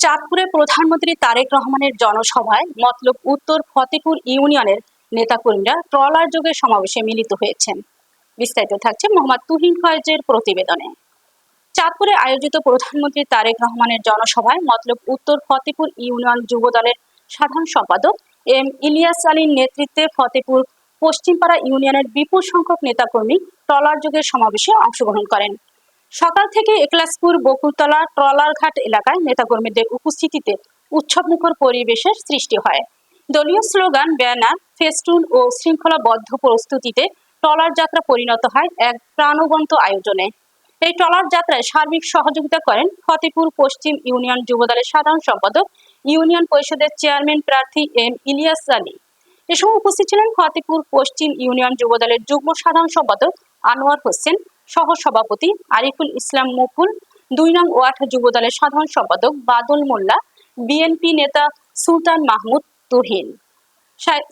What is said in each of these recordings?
চাঁদপুরে প্রধানমন্ত্রী তারেক রহমানের জনসভায় মতলব উত্তর ফতেপুর ইউনিয়নের নেতাকর্মীরা ট্রলার যোগে সমাবেশে মিলিত হয়েছেন। বিস্তারিত থাকছে মোহাম্মদ তুহিন ফয়েজের প্রতিবেদনে। চাঁদপুরে আয়োজিত প্রধানমন্ত্রী তারেক রহমানের জনসভায় মতলব উত্তর ফতেপুর ইউনিয়ন যুবদলের সাধারণ সম্পাদক এম ইলিয়াস আলীর নেতৃত্বে ফতেপুর পশ্চিমপাড়া ইউনিয়নের বিপুল সংখ্যক নেতাকর্মী ট্রলার যোগে সমাবেশে অংশগ্রহণ করেন। সকাল থেকে একলাসপুর বকুলতলা ট্রলারঘাট এলাকায় নেতাকর্মীদের উপস্থিতিতে উৎসবমুখর পরিবেশের সৃষ্টি হয়। দলীয় স্লোগান, ব্যানার, ফেস্টুন ও শৃঙ্খলাবদ্ধ প্রস্তুতিতে ট্রলার যাত্রা পরিণত হয় এক প্রাণবন্ত আয়োজনে। এই ট্রলার যাত্রায় সার্বিক সহযোগিতা করেন ফতেপুর পশ্চিম ইউনিয়ন যুবদলের সাধারণ সম্পাদক, ইউনিয়ন পরিষদের চেয়ারম্যান প্রার্থী এম ইলিয়াস আলী। এ সময় উপস্থিত ছিলেন ফতেপুর পশ্চিম ইউনিয়ন যুবদলের যুগ্ম সাধারণ সম্পাদক আনোয়ার হোসেন, সহ সভাপতি আরিফুল ইসলাম মুকুল, ২ নং ওয়ার্ড যুবদলের সাধারণ সম্পাদক বাদল মোল্লা, বিএনপি নেতা সুলতান মাহমুদ তুহিন,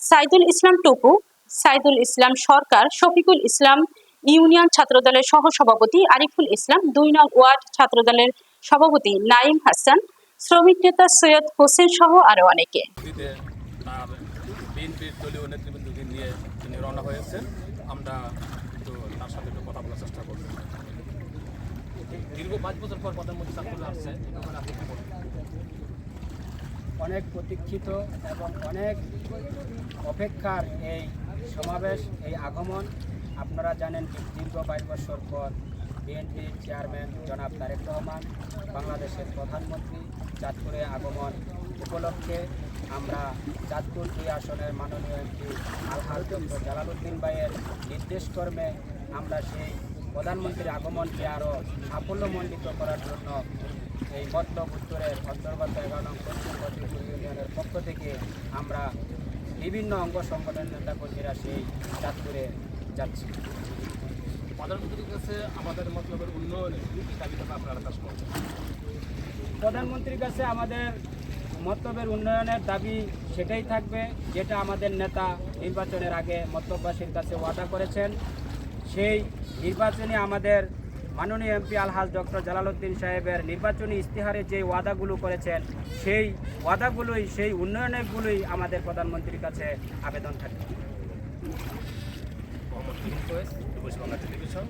সাইদুল ইসলাম টুকু, সাইদুল ইসলাম সরকার, শফিকুল ইসলাম, ইউনিয়ন ছাত্রদলের সহ সভাপতি আরিফুল ইসলাম, ২ নং ওয়ার্ড ছাত্রদলের সভাপতি নাইম হাসান, শ্রমিক নেতা সৈয়দ হোসেন সহ আরো অনেকে। বিএনপির দলীয় নেতৃবৃন্দকে নিয়ে তিনি রওনা হয়েছেন। আমরা তো তার সাথে একটু কথা বলার চেষ্টা করব। দীর্ঘ 5 বছর পর প্রধানমন্ত্রী চাঁদপুরে আসছে, অনেক প্রতীক্ষিত এবং অনেক অপেক্ষার এই সমাবেশ, এই আগমন। আপনারা জানেন দীর্ঘ 22 বছর পর বিএনপির চেয়ারম্যান জনাব তারেক রহমান, বাংলাদেশের প্রধানমন্ত্রী চাঁদপুরে আগমন উপলক্ষে আমরা চাঁদপুর 2 আসনের মাননীয় এমপি আলহাজ ডক্টর জালালউদ্দিন ভাইয়ের নির্দেশক্রমে আমরা সেই প্রধানমন্ত্রীর আগমনকে আরও সাফল্যমণ্ডিত করার জন্য এই মতলব উত্তরের অন্তর্গত 11 নং পশ্চিম ফতেপুর ইউনিয়নের পক্ষ থেকে আমরা বিভিন্ন অঙ্গ সংগঠনের নেতাকর্মীরা সেই চাঁদপুরে যাচ্ছি। প্রধানমন্ত্রীর কাছে আমাদের মতলবের উন্নয়নে কি দাবি করবে আপনারা কাজ করছেন? প্রধানমন্ত্রীর কাছে আমাদের মতলবের উন্নয়নের দাবি সেটাই থাকবে যেটা আমাদের নেতা নির্বাচনের আগে মতলববাসীর কাছে ওয়াদা করেছেন। সেই নির্বাচনে আমাদের মাননীয় এমপি আলহাজ ডক্টর জালালউদ্দিন সাহেবের নির্বাচনী ইস্তেহারে যে ওয়াদাগুলো করেছেন, সেই ওয়াদাগুলোই, সেই উন্নয়নগুলোই আমাদের প্রধানমন্ত্রীর কাছে আবেদন থাকবে। মোহাম্মদ তুহিন ফয়েজ, টেলিভিশন।